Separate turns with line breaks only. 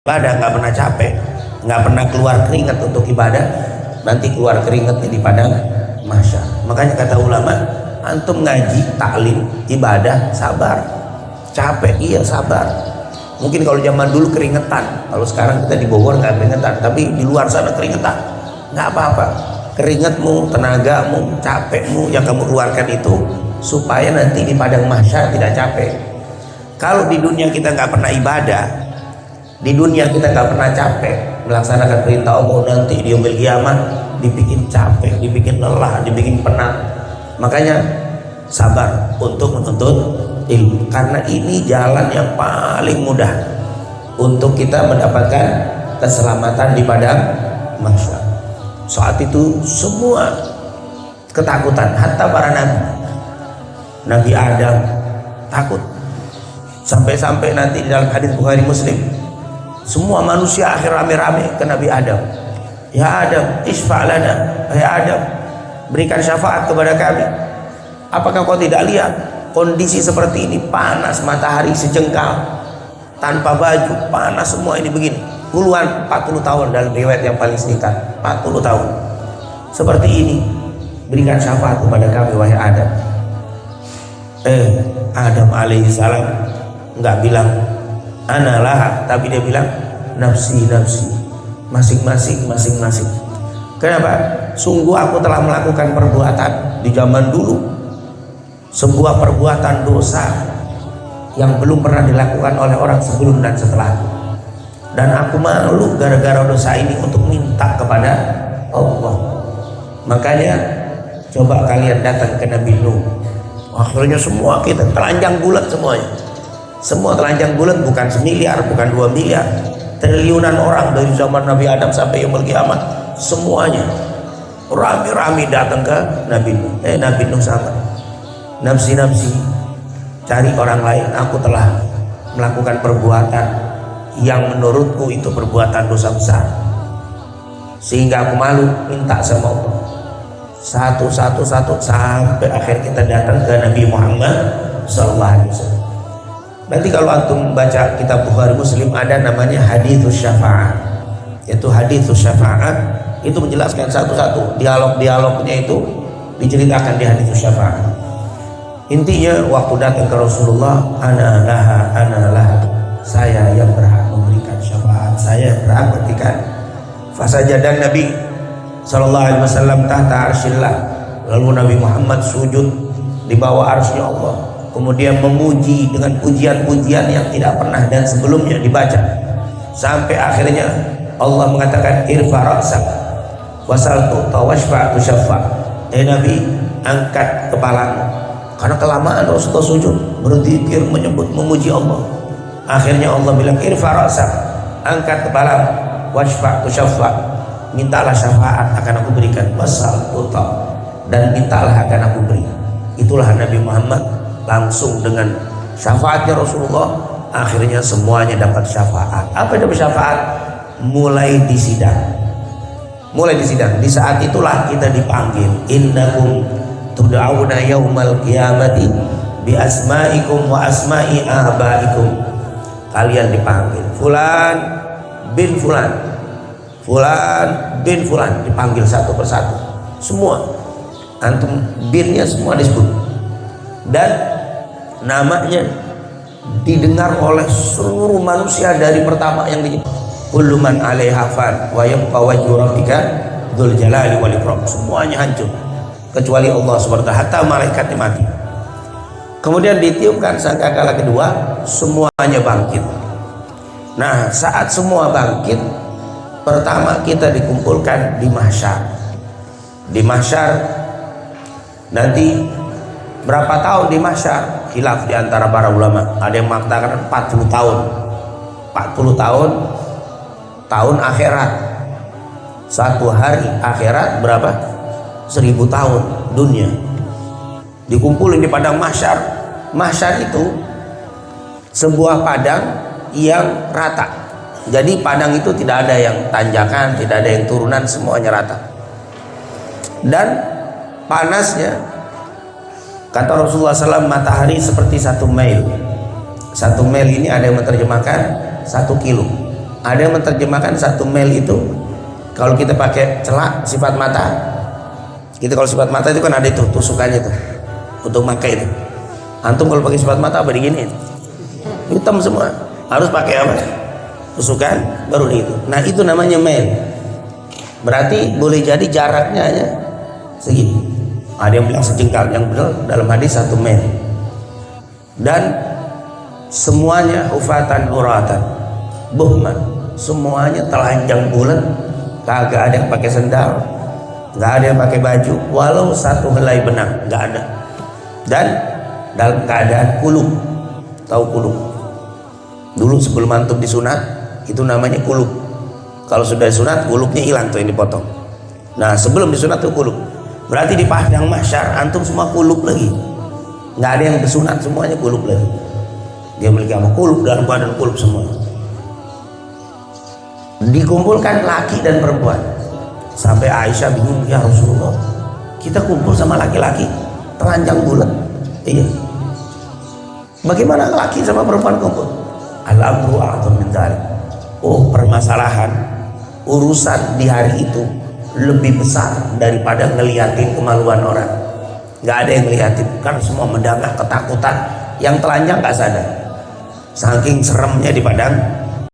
ibadah nggak pernah capek, nggak pernah keluar keringat untuk ibadah, nanti keluar keringatnya di padang mahsyar. Makanya kata ulama, antum ngaji, taklim, ibadah, sabar. Capek iya sabar. Mungkin kalau zaman dulu keringetan, kalau sekarang kita di Bogor nggak keringetan, tapi di luar sana keringetan, nggak apa-apa. Keringatmu, tenagamu, capekmu yang kamu keluarkan itu supaya nanti di padang mahsyar tidak capek. Kalau di dunia kita nggak pernah ibadah, di dunia kita nggak pernah capek melaksanakan perintah Allah, nanti di yaumil qiyamah dibikin capek, dibikin lelah, dibikin penat. Makanya sabar untuk menuntut ilmu, karena ini jalan yang paling mudah untuk kita mendapatkan keselamatan di padang mahsyar. Saat itu semua ketakutan, hatta para Nabi Adam takut, sampai-sampai nanti di dalam hadis Bukhari Muslim, semua manusia akhir rame-rame ke Nabi Adam. Ya Adam, isfa' lana. Ya Adam, berikan syafaat kepada kami. Apakah kau tidak lihat kondisi seperti ini, panas, matahari sejengkal, tanpa baju, panas semua ini begini. Puluhan 40 tahun dalam riwayat yang paling singkat, 40 tahun seperti ini. Berikan syafaat kepada kami wahai Adam. Adam alaihissalam nggak bilang ana laha, tapi dia bilang nafsi nafsi, masing-masing. Kenapa? Sungguh aku telah melakukan perbuatan di zaman dulu, sebuah perbuatan dosa yang belum pernah dilakukan oleh orang sebelum dan setelahku, dan aku malu gara-gara dosa ini untuk minta kepada Allah. Makanya coba kalian datang ke Nabi Nuh, akhirnya semua kita telanjang bulat semuanya. Semua telanjang bulat, bukan semiliar, bukan 2 miliar, triliunan orang dari zaman Nabi Adam sampai yaumul qiyamah, semuanya rame-rame datang ke Nabi Nuh. Nabi Nuh sama nafsi, cari orang lain, aku telah melakukan perbuatan yang menurutku itu perbuatan dosa besar, sehingga aku malu, minta sama Allah. Satu sampai akhir kita datang ke Nabi Muhammad SAW. Nanti kalau antum baca kitab Bukhari Muslim ada namanya haditsus syafa'at, yaitu haditsus syafa'at itu menjelaskan satu-satu dialog-dialognya itu diceritakan di haditsus syafa'at. Intinya waktu datang ke Rasulullah, ana laha, saya yang berhak memberikan syafaat, saya yang berhak memberikan. Fasajadan Nabi sallallahu alaihi wasallam tahta arsyillah, lalu Nabi Muhammad sujud di bawah arsy Allah, kemudian memuji dengan pujian-pujian yang tidak pernah dan sebelumnya dibaca, sampai akhirnya Allah mengatakan irfa ra'sak wasal tu'ta washfa' tushaffa. Nabi, angkat kepalamu, karena kelamaan Rasulullah sujud berzikir memuji Allah. Akhirnya Allah bilang irfa ra'sak, angkat kepalamu, washfa' tushaffa, mintalah syafaat akan aku berikan, wasal tu'ta, dan mintalah akan aku beri. Itulah Nabi Muhammad, langsung dengan syafaatnya Rasulullah akhirnya semuanya dapat syafaat. Apa itu syafaat? Mulai disidang. Di saat itulah kita dipanggil, innakum tud'auna yaumal qiyamati bi asma'ikum wa asma'i abaikum. Kalian dipanggil fulan bin fulan, dipanggil satu persatu, semua antum binnya semua disebut, dan namanya didengar oleh seluruh manusia dari pertama yang disebut, kullu man 'alaiha fan wa yabqa wajhu rabbika dzul jalali wal ikram. Semuanya hancur kecuali Allah Subhanahu wa ta'ala, hatta malaikat mati. Kemudian ditiupkan sangkakala kedua, semuanya bangkit. Nah, saat semua bangkit, pertama kita dikumpulkan di mahsyar. Di mahsyar nanti berapa tahun di mahsyar? Khilaf di antara para ulama. Ada yang mengatakan 40 tahun. 40 tahun, tahun akhirat. Satu hari akhirat berapa? 1000 tahun dunia. Dikumpulin di padang mahsyar. Mahsyar itu sebuah padang yang rata. Jadi padang itu tidak ada yang tanjakan, tidak ada yang turunan, semuanya rata. Dan panasnya, kata Rasulullah SAW, matahari seperti 1 mil. 1 mil ini ada yang menerjemahkan 1 kilo. Ada yang menerjemahkan 1 mil itu kalau kita pakai celak sifat mata. Kita kalau sifat mata itu kan ada itu tusukannya tuh untuk pakai itu. Antum kalau pakai sifat mata apa diginiin? Hitam semua. Harus pakai apa? Tusukan baru itu. Nah itu namanya mil. Berarti boleh jadi jaraknya hanya segini. Ada yang bilang sejengkal, yang benar dalam hadis 1 mil. Dan semuanya hufatan uratan, buhman, semuanya telanjang bulat, kagak ada yang pakai sendal, nggak ada yang pakai baju, walau 1 helai benang nggak ada. Dan dalam keadaan kulub. Tahu kulub? Dulu sebelum antum disunat itu namanya kulub. Kalau sudah disunat kulubnya hilang tuh yang dipotong. Nah sebelum disunat tuh kulub. Berarti di padang mahsyar antum semua kulub lagi. Nggak ada yang disunat, semuanya kulub lagi. Dia memiliki apa? Kulub, dalam badan kulub semua. Dikumpulkan laki dan perempuan. Sampai Aisyah bingung, ya Rasulullah, kita kumpul sama laki-laki telanjang bulat. Iya. Bagaimana laki sama perempuan kumpul? Al-amru a'dham min dzalik. Oh, permasalahan urusan di hari itu lebih besar daripada ngeliatin kemaluan orang. Nggak ada yang ngeliatin, kan semua mendangah ketakutan. Yang telanjang nggak sadar, saking seremnya di padang